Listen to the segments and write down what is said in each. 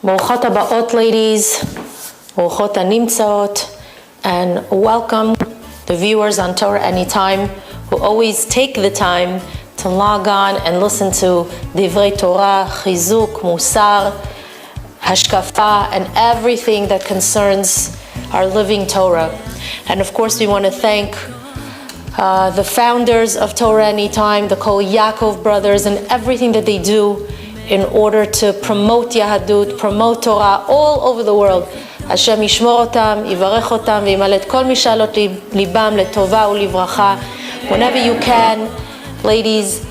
Borchot habaot, ladies. Borchot hanimtzaot. And welcome the viewers on Torah Anytime who always take the time to log on and listen to Divrei Torah, Chizuk, Musar, Hashkafa, and everything that concerns our living Torah. And of course, we want to thank the founders of Torah Anytime, the Kol Yaakov brothers, and everything that they do in order to promote Yahadut, promote Torah all over the world. Hashem yishmor otam, yivarech otam, v'yimaleh et kol mishalot libam letova u'livracha. Whenever you can, ladies,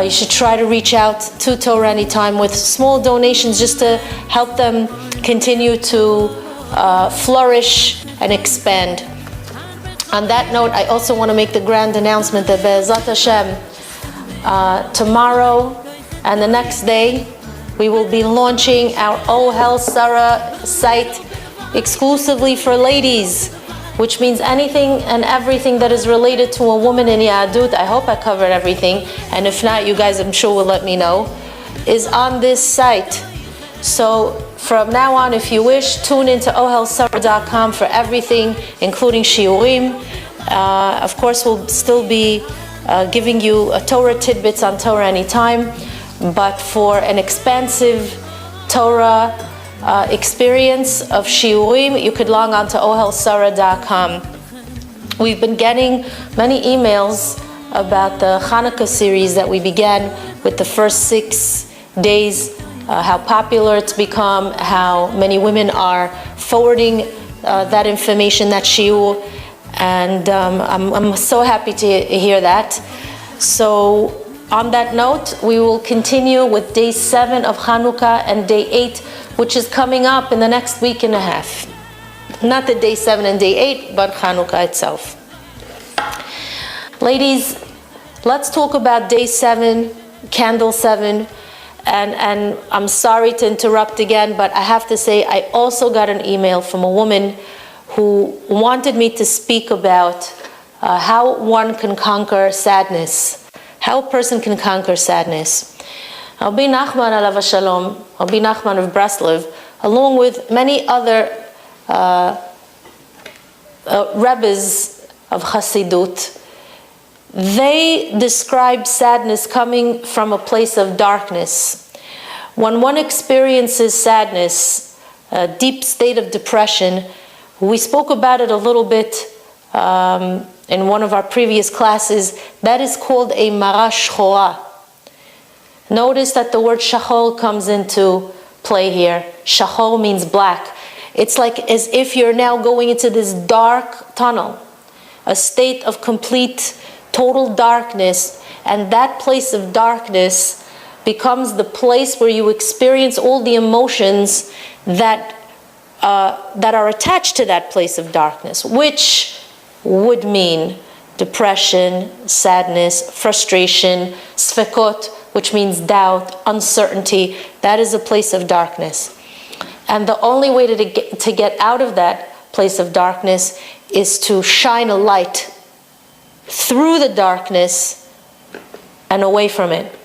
you should try to reach out to Torah Anytime with small donations just to help them continue to flourish and expand. On that note, I also want to make the grand announcement that Be'ezat Hashem, tomorrow and the next day, we will be launching our Ohel Sarah site exclusively for ladies, which means anything and everything that is related to a woman in Yahadut. I hope I covered everything, and if not, you guys I'm sure will let me know, is on this site. So from now on, if you wish, tune into ohelsarah.com for everything, including shiurim. Of course, we'll still be giving you Torah tidbits on Torah Anytime, but for an expansive Torah experience of shiurim, you could log on to ohelsarah.com. We've been getting many emails about the Chanukah series that we began with the first 6 days, how popular it's become, how many women are forwarding that information, that shiur, and I'm so happy to hear that. So on that note, we will continue with day 7 of Chanukah and day 8, which is coming up in the next week and a half. Not the day 7 and day 8, but Chanukah itself. Ladies, let's talk about day 7, candle 7. And I'm sorry to interrupt again, but I have to say I also got an email from a woman who wanted me to speak about how one can conquer sadness. How a person can conquer sadness. Rabbi Nachman alav hashalom, Rabbi Nachman of Breslov, along with many other Rebbes of Chassidut, they describe sadness coming from a place of darkness. When one experiences sadness, a deep state of depression, we spoke about it a little bit in one of our previous classes, that is called a mara shchora. Notice that the word shachor comes into play here. Shachor means black. It's like as if you're now going into this dark tunnel, a state of complete, total darkness, and that place of darkness becomes the place where you experience all the emotions that are attached to that place of darkness, which would mean depression, sadness, frustration, sfekot, which means doubt, uncertainty. That is a place of darkness. And the only way to get out of that place of darkness is to shine a light through the darkness and away from it.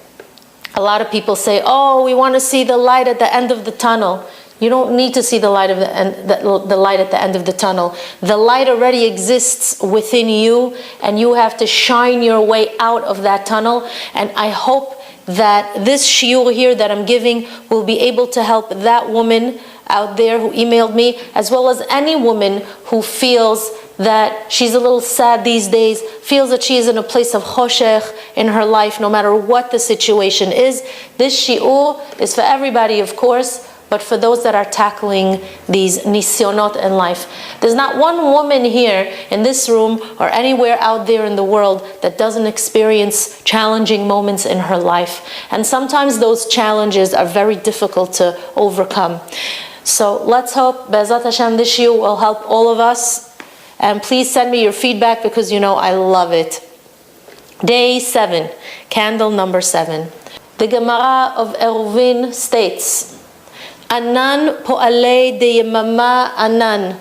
A lot of people say, oh, we want to see the light at the end of the tunnel. You don't need to see the light the light at the end of the tunnel. The light already exists within you, and you have to shine your way out of that tunnel. And I hope that this shiur here that I'm giving will be able to help that woman out there who emailed me, as well as any woman who feels that she's a little sad these days, feels that she is in a place of choshech in her life, no matter what the situation is. This shiur is for everybody, of course, but for those that are tackling these nisyonot in life. There's not one woman here in this room or anywhere out there in the world that doesn't experience challenging moments in her life. And sometimes those challenges are very difficult to overcome. So let's hope, Be'ezat Hashem, this shiur will help all of us. And please send me your feedback because you know I love it. Day 7, candle number 7. The Gemara of Eruvin states, Anan po'alei de yemama anan.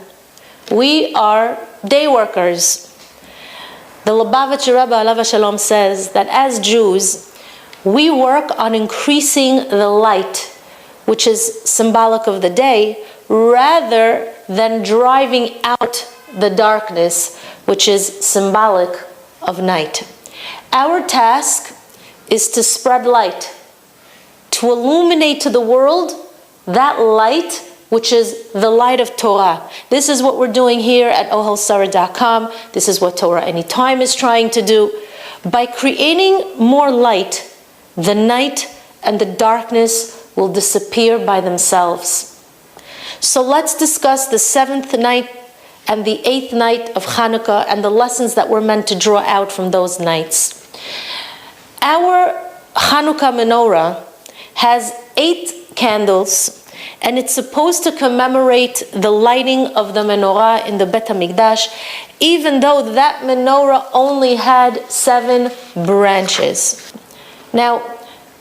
We are day workers. The Lubavitcher Rebbe alav hashalom says that as Jews, we work on increasing the light which is symbolic of the day, rather than driving out the darkness, which is symbolic of night. Our task is to spread light, to illuminate to the world that light which is the light of Torah. This is what we're doing here at ohalsara.com. This is what Torah Anytime is trying to do. By creating more light, the night and the darkness will disappear by themselves. So let's discuss the 7th night and the 8th night of Chanukah and the lessons that we're meant to draw out from those nights. Our Chanukah menorah has 8 candles, and it's supposed to commemorate the lighting of the menorah in the Bet HaMikdash, even though that menorah only had 7 branches. Now,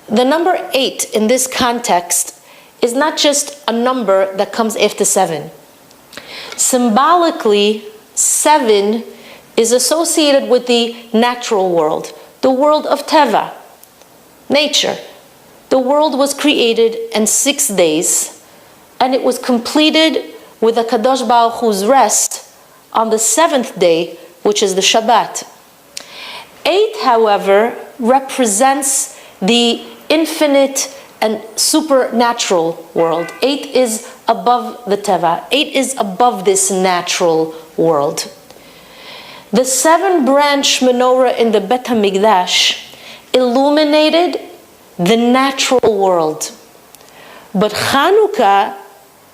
the number 8 in this context is not just a number that comes after 7. Symbolically, 7 is associated with the natural world, the world of Teva, nature. The world was created in 6 days, and it was completed with a Kadosh Baruch Hu's rest on the 7th day, which is the Shabbat. 8, however, represents the infinite and supernatural world. 8 is above the Teva. 8 is above this natural world. The 7-branch menorah in the Bet HaMikdash illuminated the natural world. But Chanukah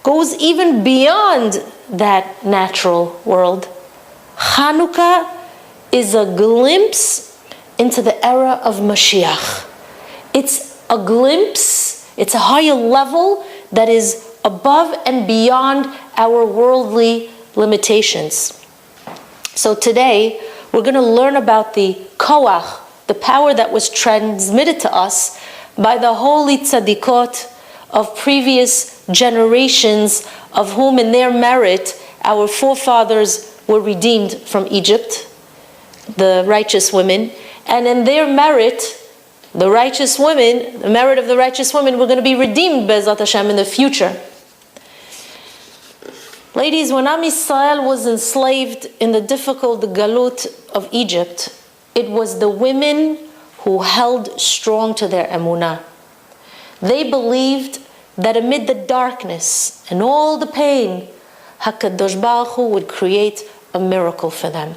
goes even beyond that natural world. Chanukah is a glimpse into the era of Mashiach. It's a glimpse, it's a higher level that is above and beyond our worldly limitations. So today, we're going to learn about the koach, the power that was transmitted to us by the holy tzadikot of previous generations, of whom in their merit our forefathers were redeemed from Egypt, the righteous women, and in their merit, the righteous women, the merit of the righteous women, were going to be redeemed, Be'ezrat Hashem, in the future. Ladies, when Am Yisrael was enslaved in the difficult galut of Egypt, it was the women who held strong to their emunah. They believed that amid the darkness and all the pain, HaKadosh Baruch Hu would create a miracle for them.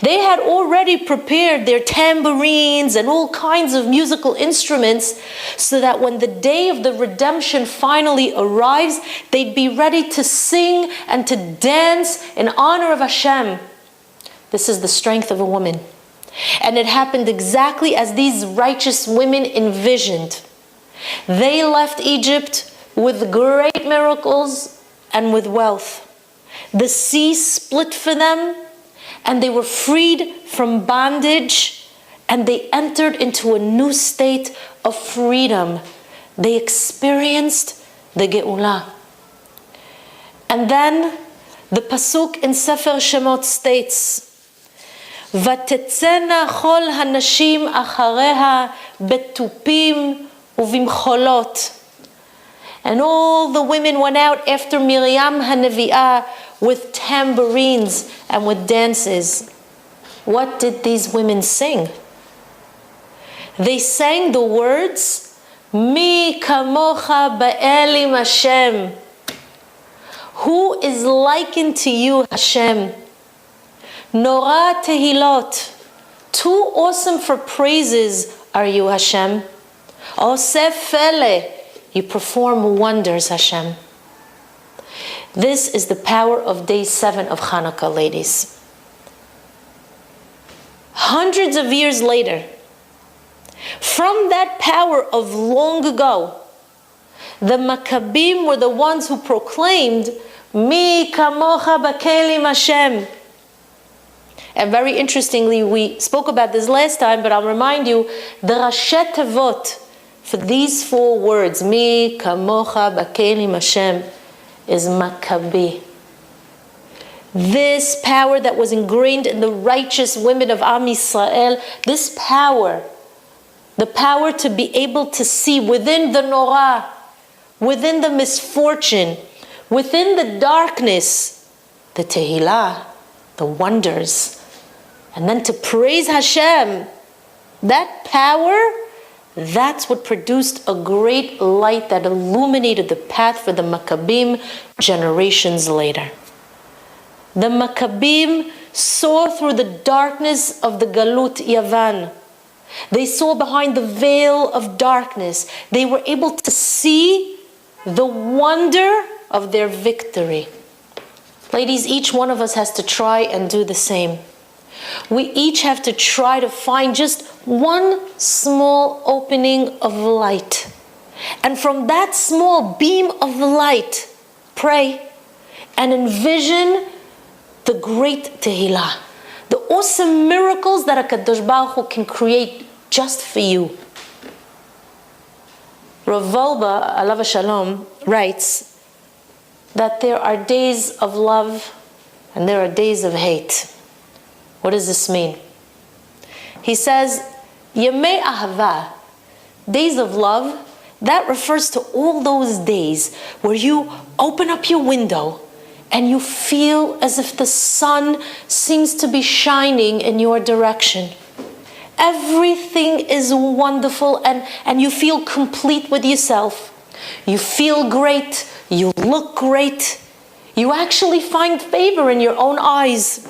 They had already prepared their tambourines and all kinds of musical instruments so that when the day of the redemption finally arrives, they'd be ready to sing and to dance in honor of Hashem. This is the strength of a woman. And it happened exactly as these righteous women envisioned. They left Egypt with great miracles and with wealth. The sea split for them, and they were freed from bondage, and they entered into a new state of freedom. They experienced the Geula. And then the pasuk in Sefer Shemot states, "Vatetzena chol hanashim achareha betupim uvimcholot." And all the women went out after Miriam HaNevi'ah with tambourines and with dances. What did these women sing? They sang the words, Mi kamocha ba'elim Hashem. Who is likened to you, Hashem? Nora tehilot. Too awesome for praises are you, Hashem. Osef fele. You perform wonders, Hashem. This is the power of day 7 of Chanukah, ladies. Hundreds of years later, from that power of long ago, the Maccabim were the ones who proclaimed, Mi kamocha b'kelim Hashem. And very interestingly, we spoke about this last time, but I'll remind you, the Rashet Tevot, for these 4 words, Mi kamocha b'kelim Hashem, is Maccabi. This power that was ingrained in the righteous women of Am Yisrael, this power, the power to be able to see within the Norah, within the misfortune, within the darkness, the tehillah, the wonders, and then to praise Hashem, that power, that's what produced a great light that illuminated the path for the Maccabim generations later. The Maccabim saw through the darkness of the Galut Yavan. They saw behind the veil of darkness. They were able to see the wonder of their victory. Ladies, each one of us has to try and do the same. We each have to try to find just one small opening of light. And from that small beam of light, pray and envision the great Tehillah, the awesome miracles that HaKadosh Baruch Hu can create just for you. Rav Wolbe, alav shalom, writes that there are days of love and there are days of hate. What does this mean? He says, Yemei Ahava, days of love, that refers to all those days where you open up your window and you feel as if the sun seems to be shining in your direction. Everything is wonderful and you feel complete with yourself. You feel great, you look great, you actually find favor in your own eyes.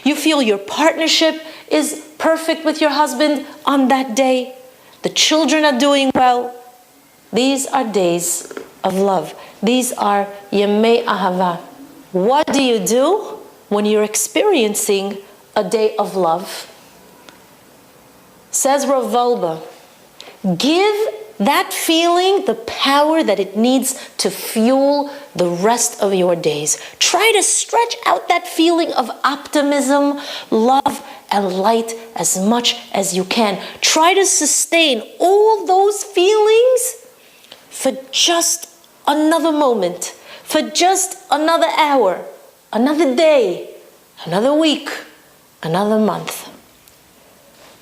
You feel your partnership is perfect with your husband on that day. The children are doing well. These are days of love. These are Yemei Ahava. What do you do when you're experiencing a day of love? Says Rav Wolbe, give that feeling the power that it needs to fuel the rest of your days. Try to stretch out that feeling of optimism, love, and light as much as you can. Try to sustain all those feelings for just another moment, for just another hour, another day, another week, another month.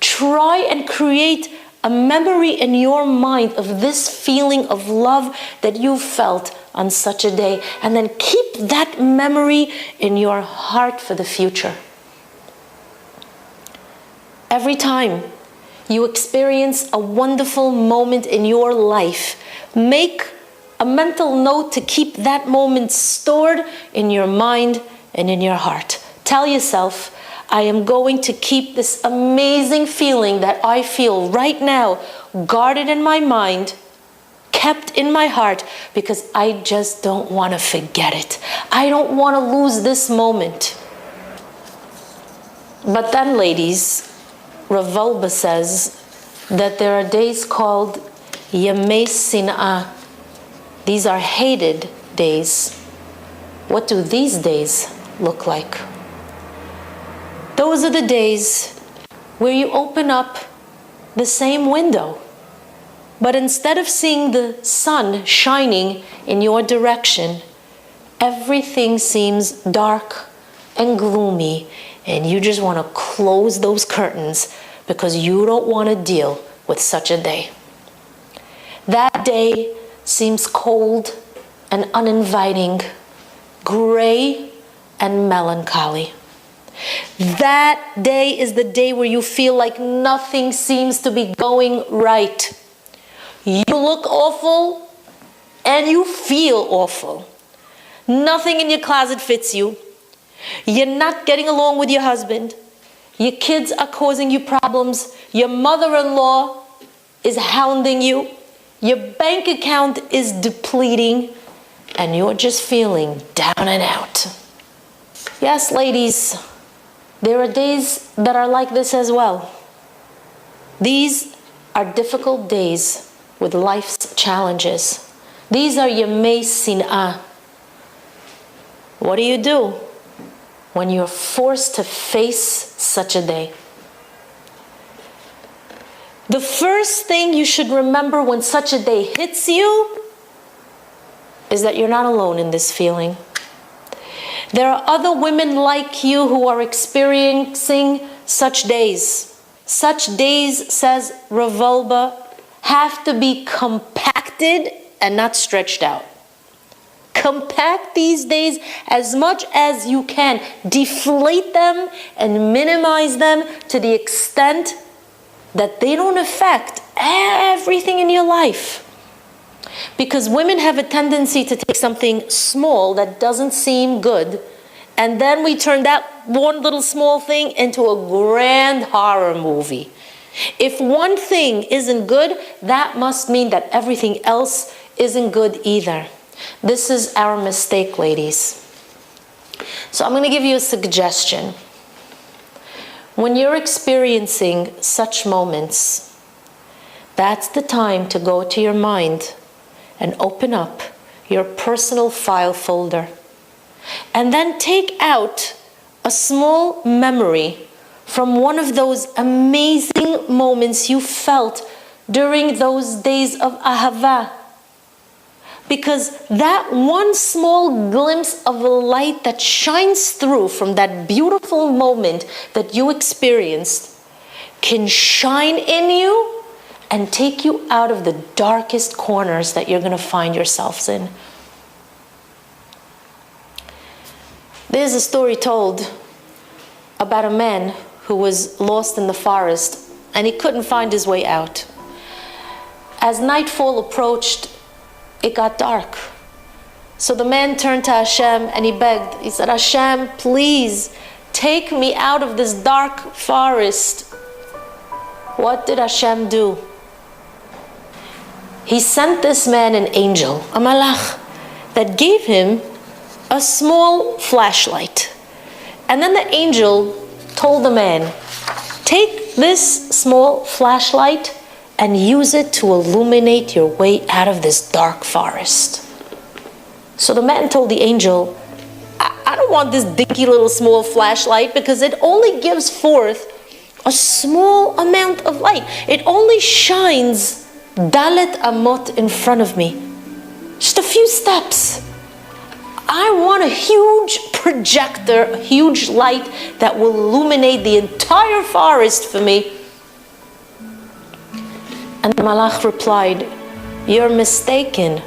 Try and create a memory in your mind of this feeling of love that you felt on such a day, and then keep that memory in your heart for the future. Every time you experience a wonderful moment in your life, make a mental note to keep that moment stored in your mind and in your heart. Tell yourself, I am going to keep this amazing feeling that I feel right now guarded in my mind, kept in my heart, because I just don't want to forget it. I don't want to lose this moment. But then, ladies, Rav Wolbe says that there are days called Yemei Sin'ah. These are hated days. What do these days look like? Those are the days where you open up the same window, but instead of seeing the sun shining in your direction, everything seems dark and gloomy, and you just want to close those curtains because you don't want to deal with such a day. That day seems cold and uninviting, gray and melancholy. That day is the day where you feel like nothing seems to be going right. You look awful and you feel awful. Nothing in your closet fits you. You're not getting along with your husband. Your kids are causing you problems. Your mother-in-law is hounding you. Your bank account is depleting. And you're just feeling down and out. Yes, ladies, there are days that are like this as well. These are difficult days with life's challenges. These are Yemei Sin'ah. What do you do when you're forced to face such a day? The first thing you should remember when such a day hits you is that you're not alone in this feeling. There are other women like you who are experiencing such days. Such days, says Rav Wolbe, have to be compacted and not stretched out. Compact these days as much as you can. Deflate them and minimize them to the extent that they don't affect everything in your life. Because women have a tendency to take something small that doesn't seem good, and then we turn that one little small thing into a grand horror movie. If one thing isn't good, that must mean that everything else isn't good either. This is our mistake, ladies. So I'm going to give you a suggestion. When you're experiencing such moments, that's the time to go to your mind and open up your personal file folder. And then take out a small memory from one of those amazing moments you felt during those days of ahava. Because that one small glimpse of a light that shines through from that beautiful moment that you experienced can shine in you and take you out of the darkest corners that you're going to find yourselves in. There's a story told about a man who was lost in the forest and he couldn't find his way out. As nightfall approached, it got dark. So the man turned to Hashem and he begged. He said, Hashem, please take me out of this dark forest. What did Hashem do? He sent this man an angel, a malach, that gave him a small flashlight. And then the angel told the man, take this small flashlight and use it to illuminate your way out of this dark forest. So the man told the angel, I don't want this dinky little small flashlight because it only gives forth a small amount of light. It only shines dalet amot in front of me. Just a few steps. I want a huge projector, a huge light that will illuminate the entire forest for me. And the malach replied, you're mistaken.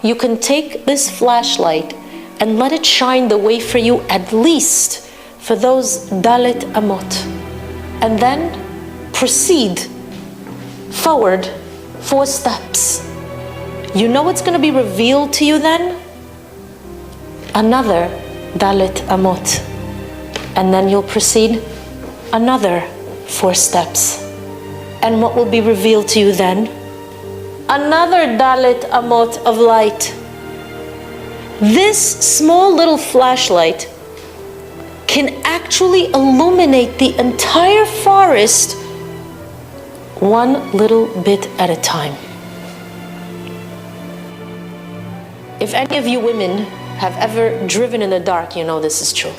You can take this flashlight and let it shine the way for you, at least for those dalet amot. And then proceed forward 4 steps. You know what's going to be revealed to you then? Another dalet amot. And then you'll proceed another 4 steps. And what will be revealed to you then? Another dalet amot of light. This small little flashlight can actually illuminate the entire forest one little bit at a time. If any of you women have ever driven in the dark, you know this is true.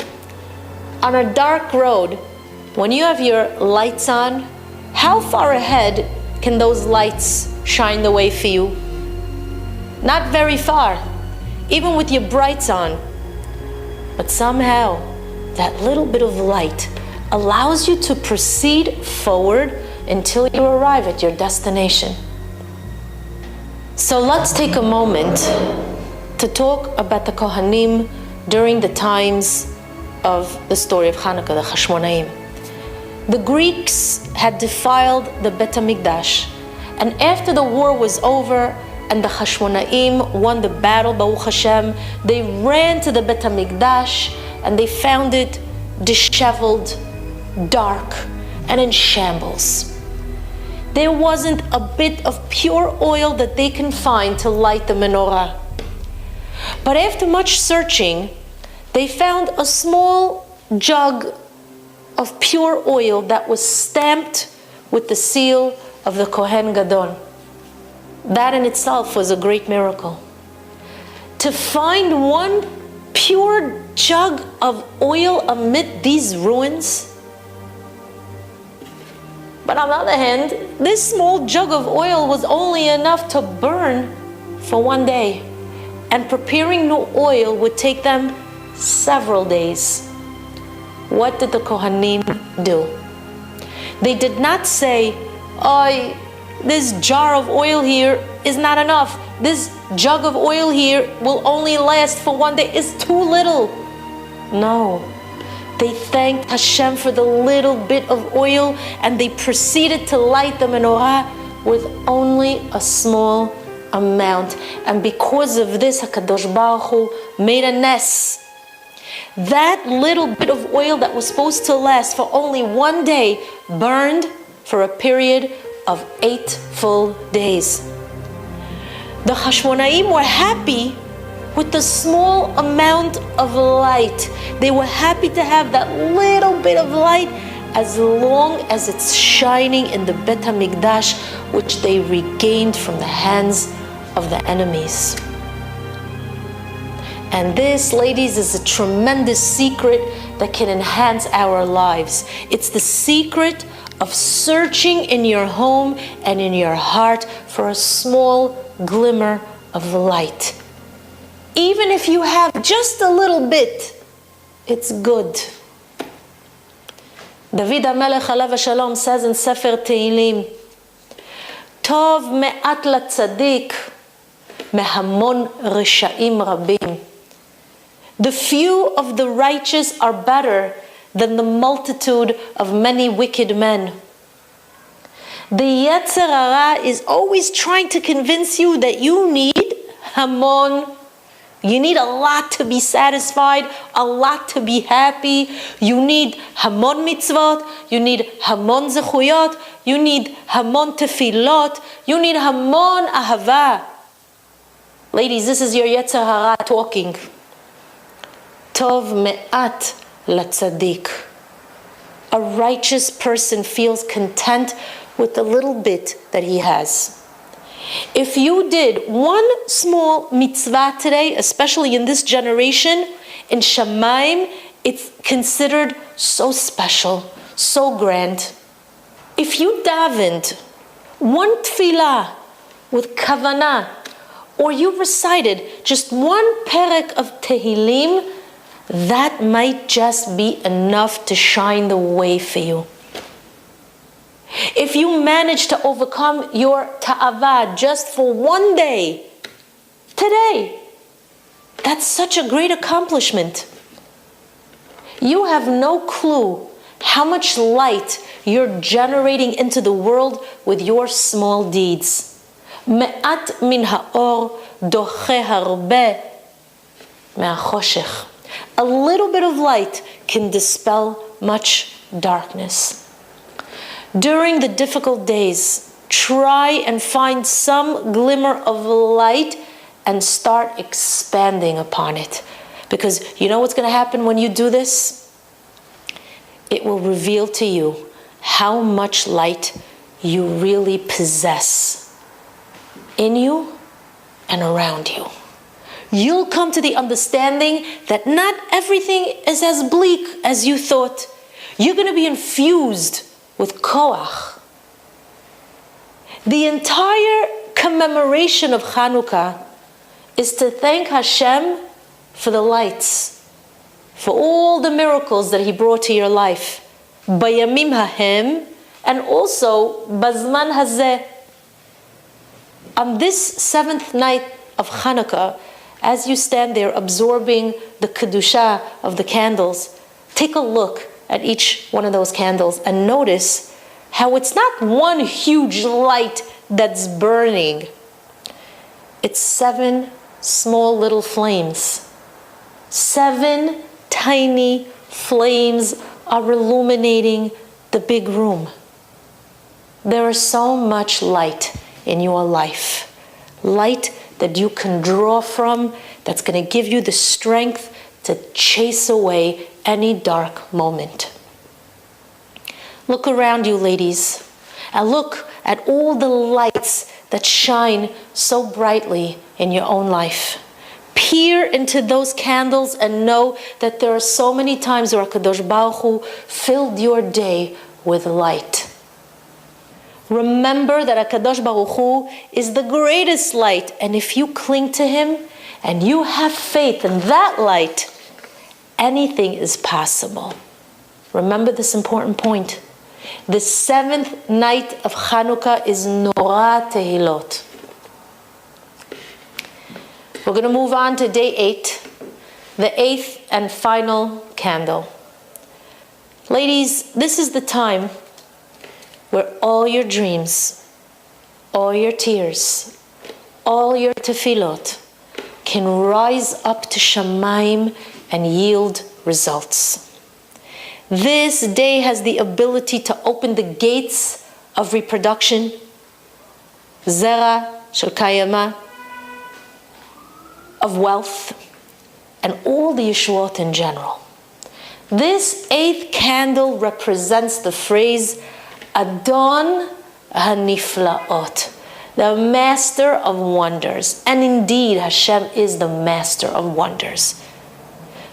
On a dark road, when you have your lights on, how far ahead can those lights shine the way for you? Not very far, even with your brights on. But somehow, that little bit of light allows you to proceed forward until you arrive at your destination. So let's take a moment to talk about the Kohanim during the times of the story of Chanukah, the Hashmonaim. The Greeks had defiled the Bet HaMikdash, and after the war was over and the Hashmonaim won the battle, Baruch Hashem, they ran to the Bet HaMikdash and they found it disheveled, dark, and in shambles. There wasn't a bit of pure oil that they can find to light the menorah. But after much searching, they found a small jug of pure oil that was stamped with the seal of the Cohen Gadol. That in itself was a great miracle. To find one pure jug of oil amid these ruins. But on the other hand, this small jug of oil was only enough to burn for one day. And preparing new oil would take them several days. What did the Kohanim do? They did not say, "Oy, this jar of oil here is not enough. This jug of oil here will only last for one day. It's too little. No. They thanked Hashem for the little bit of oil, and they proceeded to light the menorah with only a small amount. And because of this, HaKadosh Baruch Hu made a nes. That little bit of oil that was supposed to last for only one day burned for a period of 8 full days. The Hashmonaim were happy with the small amount of light. They were happy to have that little bit of light as long as it's shining in the Bet HaMikdash, which they regained from the hands of the enemies. And this, ladies, is a tremendous secret that can enhance our lives. It's the secret of searching in your home and in your heart for a small glimmer of light. Even if you have just a little bit, it's good. David HaMelech Alav Shalom says in Sefer Tehillim, Tov me'at latzadik mehamon risha'im rabim. The few of the righteous are better than the multitude of many wicked men. The Yetzer Hara is always trying to convince you that you need hamon. You need a lot to be satisfied, a lot to be happy. You need hamon mitzvot, you need hamon zechuyot, you need hamon tefillot, you need hamon ahava. Ladies, this is your Yetzer Hara talking. Tov me'at latzadik. A righteous person feels content with the little bit that he has. If you did one small mitzvah today, especially in this generation, in Shamayim, it's considered so special, so grand. If you davened one tefillah with kavanah, or you recited just one perek of Tehillim, that might just be enough to shine the way for you. If you manage to overcome your ta'ava just for one day, today, that's such a great accomplishment. You have no clue how much light you're generating into the world with your small deeds. Me'at min ha'or doche harbe me'achoshech. A little bit of light can dispel much darkness. During the difficult days, try and find some glimmer of light and start expanding upon it. Because you know what's going to happen when you do this? It will reveal to you how much light you really possess in you and around you. You'll come to the understanding that not everything is as bleak as you thought. You're going to be infused with koach. The entire commemoration of Chanukah is to thank Hashem for the lights, for all the miracles that He brought to your life. Bayamim hahem, and also Bazman hazeh. On this 7th night of Chanukah, as you stand there absorbing the kedusha of the candles, take a look at each one of those candles and notice how it's not one huge light that's burning. It's 7 small little flames. 7 tiny flames are illuminating the big room. There is so much light in your life. Light that you can draw from, that's going to give you the strength to chase away any dark moment. Look around you, ladies, and look at all the lights that shine so brightly in your own life. Peer into those candles and know that there are so many times where HaKadosh Baruch Hu filled your day with light. Remember that HaKadosh Baruch Hu is the greatest light, and if you cling to Him and you have faith in that light, anything is possible. Remember this important point. The 7th night of Chanukah is Norah Tehilot. We're going to move on to day 8, the 8th and final candle. Ladies, this is the time where all your dreams, all your tears, all your tefillot can rise up to Shamayim and yield results. This day has the ability to open the gates of reproduction, zera shel kayama, of wealth, and all the Yeshuot in general. This 8th candle represents the phrase Adon HaNiflaot, the master of wonders. And indeed, Hashem is the master of wonders.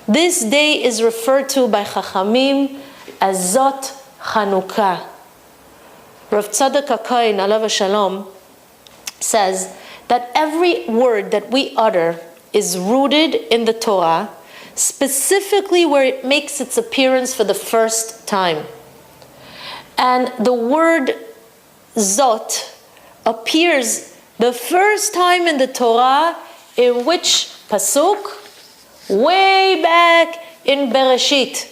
This day is referred to by Chachamim as Zot Chanukah. Rav Tzadok Cohen, alav shalom, says that every word that we utter is rooted in the Torah, specifically where it makes its appearance for the first time. And the word Zot appears the first time in the Torah in which pasuk? Way back in Bereshit,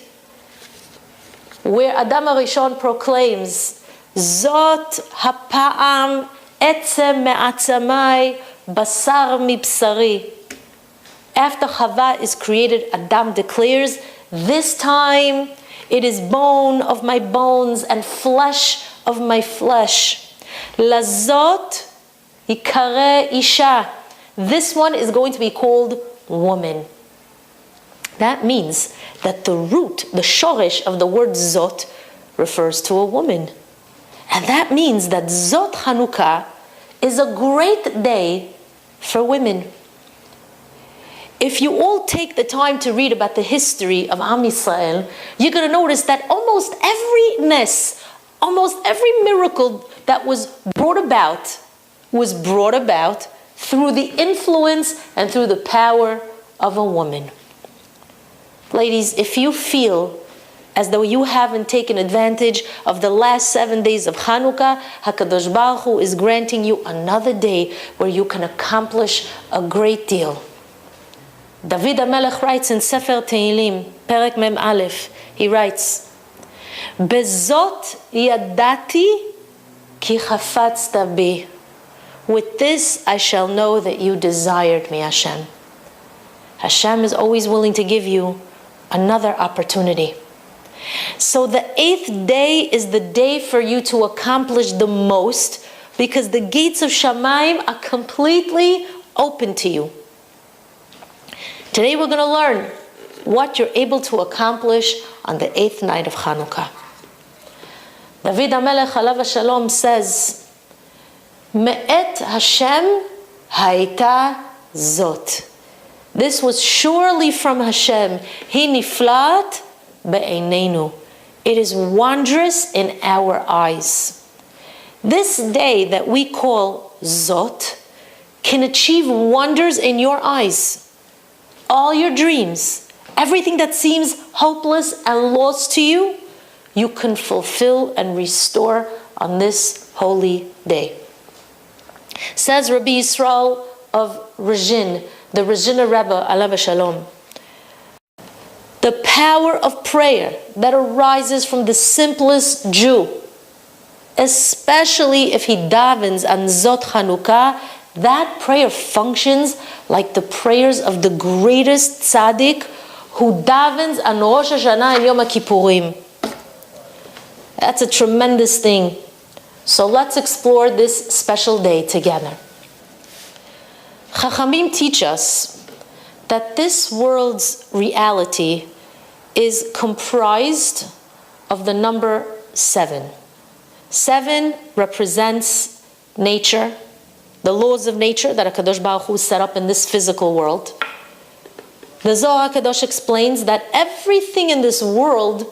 where Adam HaRishon proclaims, Zot hapa'am etzem me'atzamai basar mibsari. After Chava is created, Adam declares, this time it is bone of my bones and flesh of my flesh. Lazot yikare isha. This one is going to be called woman. That means that the root, the shoresh of the word Zot refers to a woman. And that means that Zot Chanukah is a great day for women. If you all take the time to read about the history of Am Yisrael, you're going to notice that almost every nes, almost every miracle that was brought about through the influence and through the power of a woman. Ladies, if you feel as though you haven't taken advantage of the last 7 days of Chanukah, HaKadosh Baruch Hu is granting you another day where you can accomplish a great deal. David HaMelech writes in Sefer Tehillim, Perek Mem Aleph, he writes, Bezot yadati ki chafatzta bi. With this I shall know that you desired me, Hashem. Hashem is always willing to give you another opportunity. So the 8th day is the day for you to accomplish the most, because the gates of Shamayim are completely open to you. Today we're going to learn what you're able to accomplish on the 8th night of Chanukah. David HaMelech alav shalom says, Me'et Hashem haita zot. This was surely from Hashem. Hi niflat be'einenu. It is wondrous in our eyes. This day that we call Zot can achieve wonders in your eyes. All your dreams, everything that seems hopeless and lost to you, you can fulfill and restore on this holy day. Says Rabbi Yisrael of Rizhin, the Rizhiner Rebbe, alav shalom, the power of prayer that arises from the simplest Jew, especially if he davens on Zot Chanukah, that prayer functions like the prayers of the greatest tzaddik who davens on Rosh Hashanah and Yom Kippurim. That's a tremendous thing. So let's explore this special day together. Chachamim teach us that this world's reality is comprised of the number 7. 7 represents nature, the laws of nature that HaKadosh Baruch Hu set up in this physical world. The Zohar HaKadosh explains that everything in this world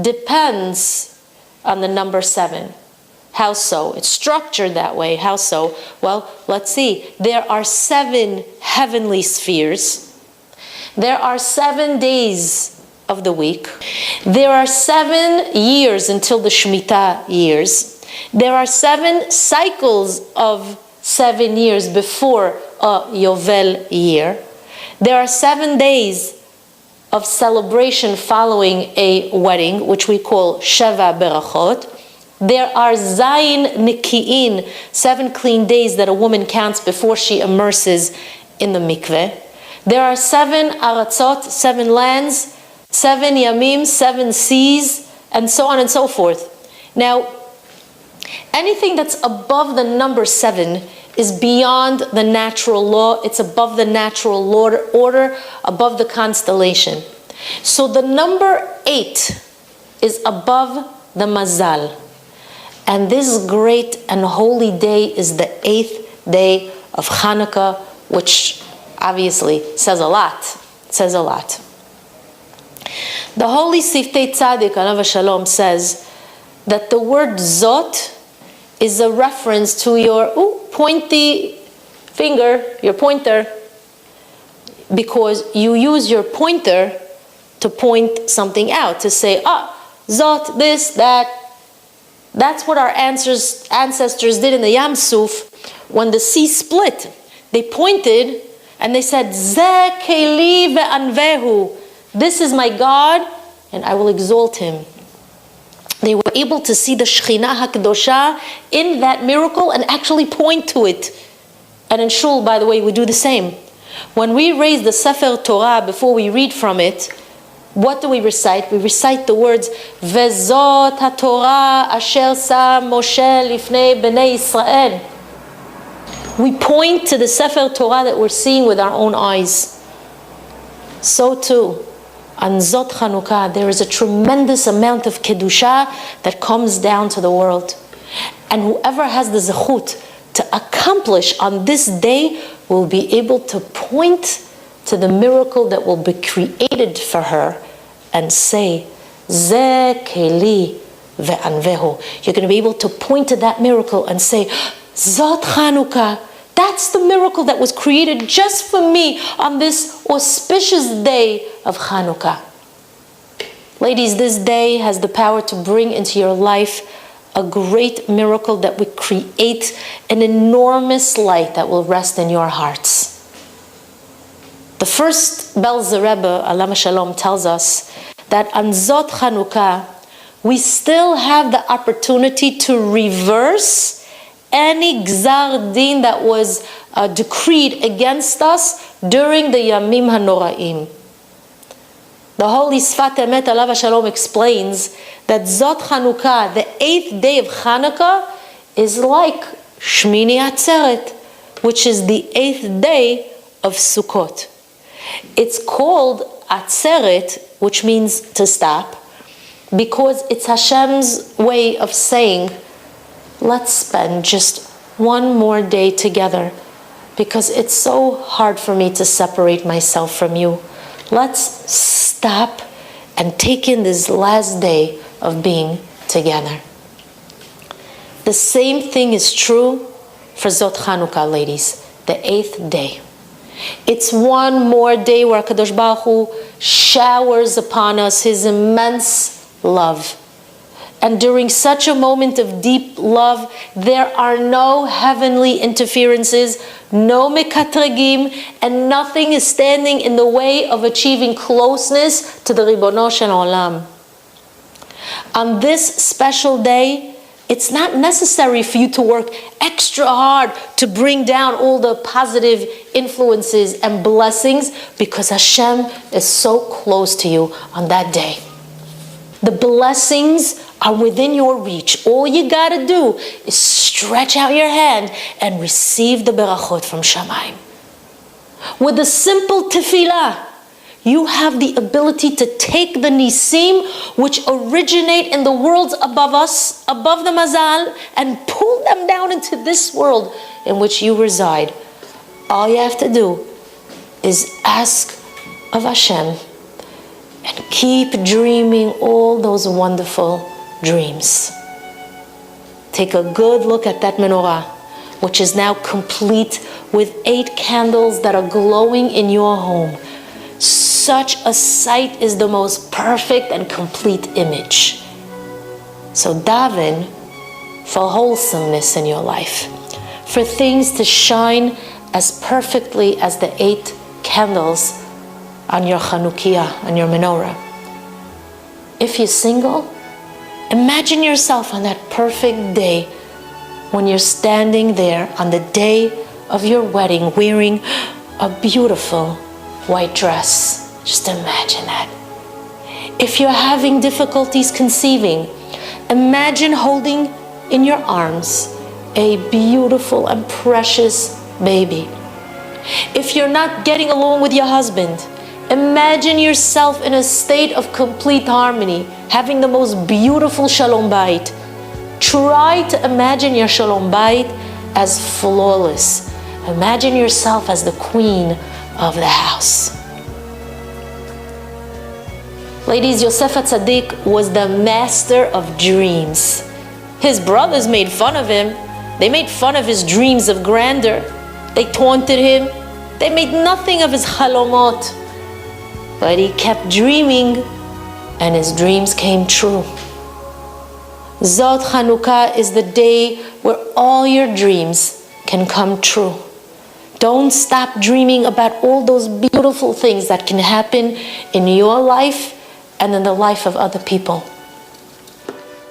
depends on the number 7. How so? It's structured that way. How so? Well, let's see. There are 7 heavenly spheres. There are 7 days of the week. There are 7 years until the Shemitah years. There are 7 cycles of 7 years before a Yovel year. There are 7 days of celebration following a wedding, which we call Sheva Berachot. There are Zayin Niki'in, 7 clean days that a woman counts before she immerses in the mikveh. There are 7 Aratzot, 7 lands, 7 Yamim, 7 seas, and so on and so forth. Now, anything that's above the number 7 is beyond the natural law. It's above the natural order, above the constellation. So the number 8 is above the mazal. And this great and holy day is the 8th day of Chanukah, which obviously says a lot. It says a lot. The holy Siftei Tzaddik, Alav Shalom, says that the word Zot is a reference to your pointy finger, your pointer, because you use your pointer to point something out, to say, Zot, this, that. That's what our ancestors did in the Yam Suf when the sea split. They pointed and they said, Zeh Keli ve'anvehu. This is my God and I will exalt him. They were able to see the Shekhinah HaKadosha in that miracle and actually point to it. And in Shul, by the way, we do the same. When we raise the Sefer Torah before we read from it, what do we recite? We recite the words, Vezot HaTorah asher sam Moshe lifnei bnei Yisrael. We point to the Sefer Torah that we're seeing with our own eyes. So too, on Zot Chanukah, there is a tremendous amount of Kedusha that comes down to the world. And whoever has the zechut to accomplish on this day will be able to point to the miracle that will be created for her and say, Zeh Keli ve'anvehu. You're going to be able to point to that miracle and say, Zot Chanukah. That's the miracle that was created just for me on this auspicious day of Chanukah. Ladies, this day has the power to bring into your life a great miracle that will create an enormous light that will rest in your hearts. The first Belzer Rebbe, Alama Shalom, tells us that on Zot Chanukah, we still have the opportunity to reverse any Gzar Din that was decreed against us during the Yamim HaNoraim. The holy Sfat Emet Alav Shalom explains that Zot Chanukah, the 8th day of Chanukah, is like Shmini Atzeret, which is the 8th day of Sukkot. It's called Atzeret, which means to stop, because it's Hashem's way of saying, let's spend just one more day together, because it's so hard for me to separate myself from you. Let's stop and take in this last day of being together. The same thing is true for Zot Chanukah, ladies, the 8th day. It's one more day where Kadosh Baruch Hu showers upon us His immense love. And during such a moment of deep love, there are no heavenly interferences, no mekatregim, and nothing is standing in the way of achieving closeness to the Ribono Shel Olam. On this special day, it's not necessary for you to work extra hard to bring down all the positive influences and blessings, because Hashem is so close to you on that day. The blessings are within your reach. All you gotta do is stretch out your hand and receive the berachot from Shamayim. With a simple tefillah, you have the ability to take the nisim which originate in the worlds above us, above the mazal, and pull them down into this world in which you reside. All you have to do is ask of Hashem and keep dreaming all those wonderful dreams. Take a good look at that menorah, which is now complete with 8 candles that are glowing in your home. Such a sight is the most perfect and complete image. So daven for wholesomeness in your life, for things to shine as perfectly as the 8 candles on your Chanukah, on your menorah. If you're single, imagine yourself on that perfect day when you're standing there on the day of your wedding wearing a beautiful white dress. Just imagine that. If you're having difficulties conceiving, imagine holding in your arms a beautiful and precious baby. If you're not getting along with your husband, imagine yourself in a state of complete harmony, having the most beautiful shalom bayit. Try to imagine your shalom bayit as flawless. Imagine yourself as the queen of the house. Ladies, Yosef HaTzadik was the master of dreams. His brothers made fun of him. They made fun of his dreams of grandeur. They taunted him. They made nothing of his chalomot. But he kept dreaming, and his dreams came true. Zot Chanukah is the day where all your dreams can come true. Don't stop dreaming about all those beautiful things that can happen in your life and in the life of other people.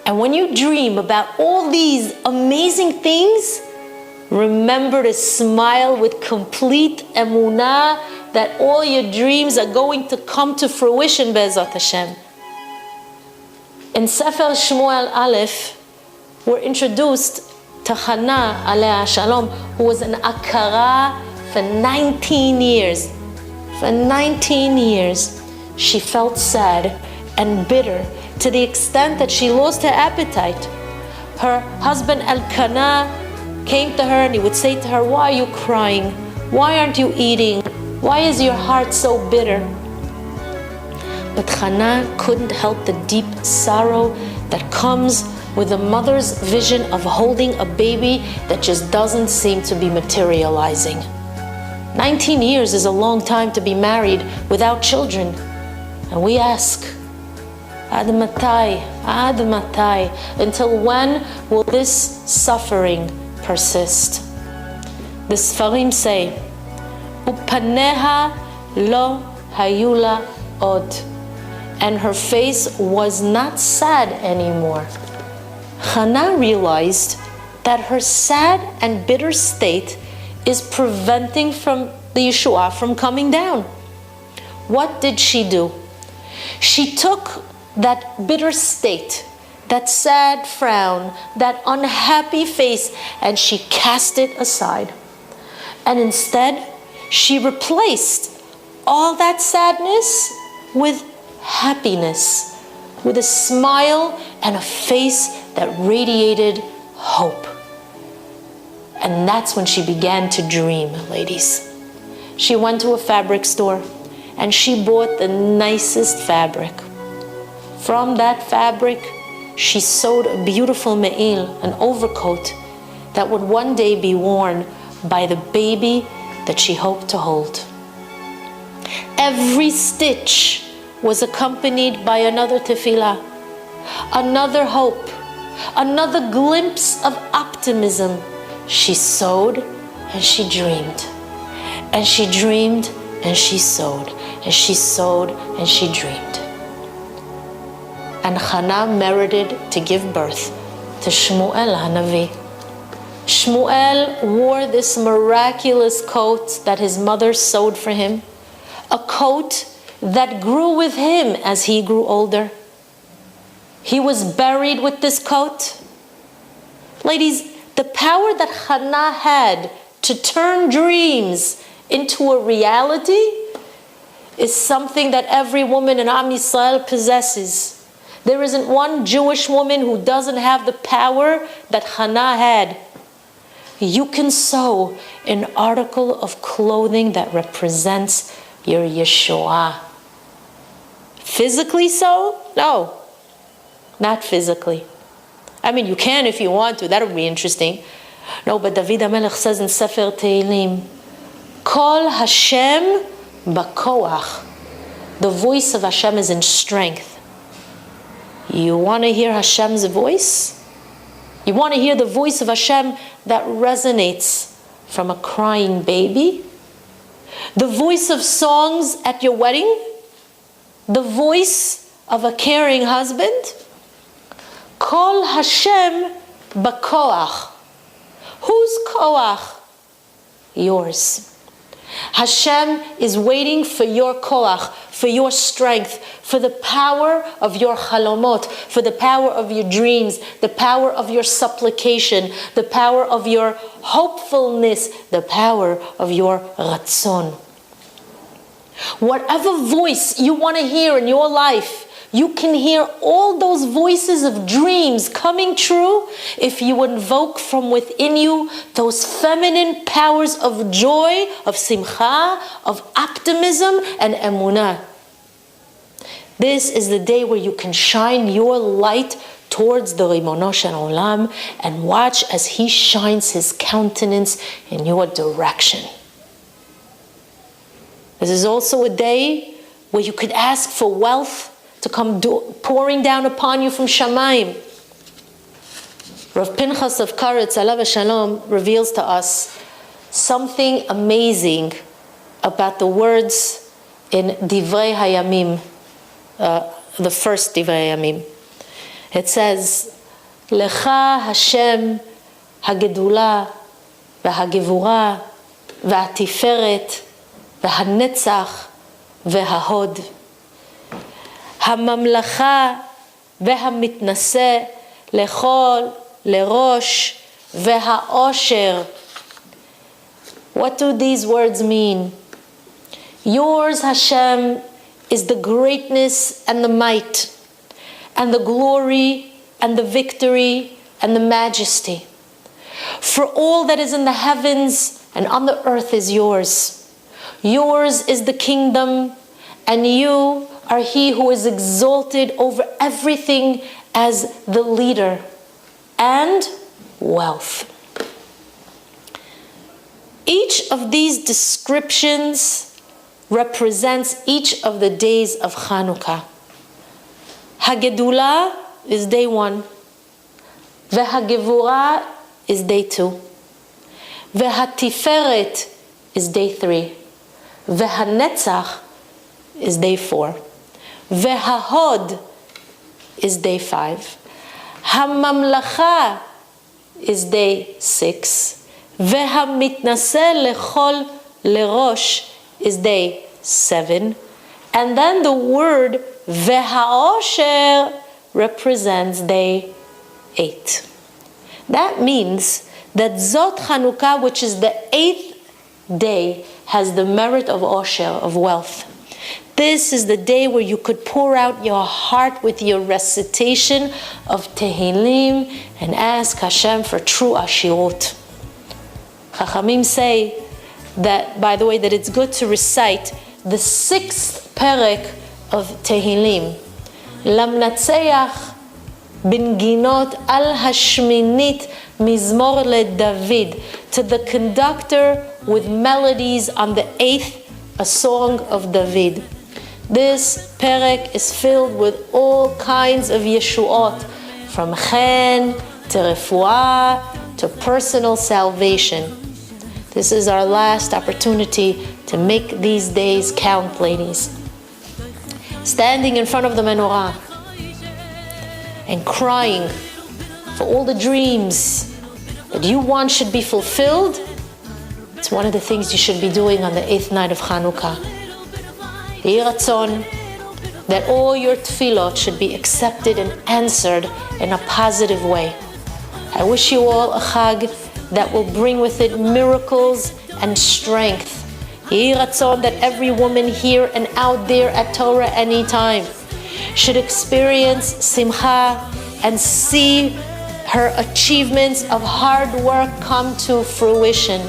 And when you dream about all these amazing things, remember to smile with complete emunah that all your dreams are going to come to fruition, Be'ezat Hashem. In Sefer Shmuel Aleph, we're introduced to Hannah Alea Shalom, who was an akara for 19 years. For 19 years, she felt sad and bitter to the extent that she lost her appetite. Her husband Elkanah came to her and he would say to her, "Why are you crying? Why aren't you eating? Why is your heart so bitter?" But Hannah couldn't help the deep sorrow that comes with a mother's vision of holding a baby that just doesn't seem to be materializing. 19 years is a long time to be married without children. And we ask, Ad matai, until when will this suffering persist? The Sfarim say, Upaneha lo hayula od, and her face was not sad anymore. Hannah realized that her sad and bitter state is preventing from the Yeshua from coming down. What did she do? She took that bitter state, that sad frown, that unhappy face, and she cast it aside. And instead, she replaced all that sadness with happiness, with a smile and a face that radiated hope. And that's when she began to dream, ladies. She went to a fabric store and she bought the nicest fabric. From that fabric, she sewed a beautiful me'il, an overcoat that would one day be worn by the baby that she hoped to hold. Every stitch was accompanied by another tefillah, another hope, another glimpse of optimism. She sewed and she dreamed, and she dreamed and she sewed, and she sewed and she dreamed. And Hannah merited to give birth to Shmuel Hanavi. Shmuel wore this miraculous coat that his mother sewed for him, a coat that grew with him as he grew older. He was buried with this coat. Ladies, the power that Hannah had to turn dreams into a reality is something that every woman in Am Yisrael possesses. There isn't one Jewish woman who doesn't have the power that Hannah had. You can sew an article of clothing that represents your Yeshua. Physically so? No, not physically. I mean, you can if you want to. That would be interesting. No, but David HaMelech says in Sefer Tehillim, Kol Hashem Bakoach. The voice of Hashem is in strength. You want to hear Hashem's voice? You want to hear the voice of Hashem that resonates from a crying baby? The voice of songs at your wedding? The voice of a caring husband? Kol Hashem b'koach. Whose koach? Yours. Hashem is waiting for your koach, for your strength, for the power of your chalomot, for the power of your dreams, the power of your supplication, the power of your hopefulness, the power of your ratzon. Whatever voice you want to hear in your life, you can hear all those voices of dreams coming true if you invoke from within you those feminine powers of joy, of simcha, of optimism and emunah. This is the day where you can shine your light towards the Ribono Shel Olam and watch as He shines His countenance in your direction. This is also a day where you could ask for wealth to come pouring down upon you from Shamayim. Rav Pinchas of Karetz, alav shalom, reveals to us something amazing about the words in Divrei Hayamim, the first Divrei Hayamim. It says, Lecha Hashem hagedula v'hagevura v'atiferet v'hanetzach v'hahod. הממלכה והמתנשא לכל, לראש והעושר. What do these words mean? Yours, Hashem, is the greatness and the might, and the glory and the victory and the majesty. For all that is in the heavens and on the earth is yours. Yours is the kingdom, and you are He who is exalted over everything as the leader, and wealth. Each of these descriptions represents each of the days of Chanukah. Hagedula is day 1. V'hagevura is day 2. V'hatiferet is day 3. V'hanetzach is day 4. V'hahod is day 5. Hamamlacha is day 6. V'hamitnaseh lechol lerosh is day 7. And then the word v'haosher represents day 8. That means that Zot Chanukah, which is the 8th day, has the merit of osher, of wealth. This is the day where you could pour out your heart with your recitation of Tehillim and ask Hashem for true ashirut. Chachamim say that, by the way, that it's good to recite the 6th perek of Tehillim. Lamnatseach binginot al hashminit mizmor leDavid, to the conductor with melodies on the 8th, a song of David. This perek is filled with all kinds of yeshuot, from chen to refuah to personal salvation. This is our last opportunity to make these days count, ladies. Standing in front of the menorah and crying for all the dreams that you want should be fulfilled, it's one of the things you should be doing on the 8th night of Chanukah. Yehi Ratzon that all your tefillot should be accepted and answered in a positive way. I wish you all a Chag that will bring with it miracles and strength. Yehi Ratzon that every woman here and out there at Torah anytime should experience simcha and see her achievements of hard work come to fruition.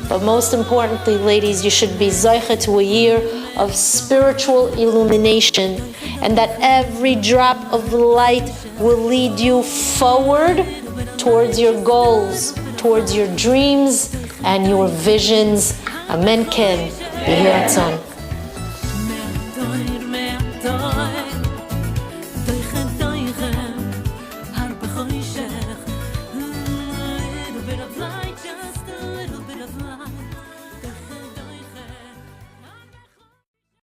But most importantly, ladies, you should be zocheh to a year of spiritual illumination, and that every drop of light will lead you forward towards your goals, towards your dreams and your visions. Amen. Ken. Yehi Ratzon.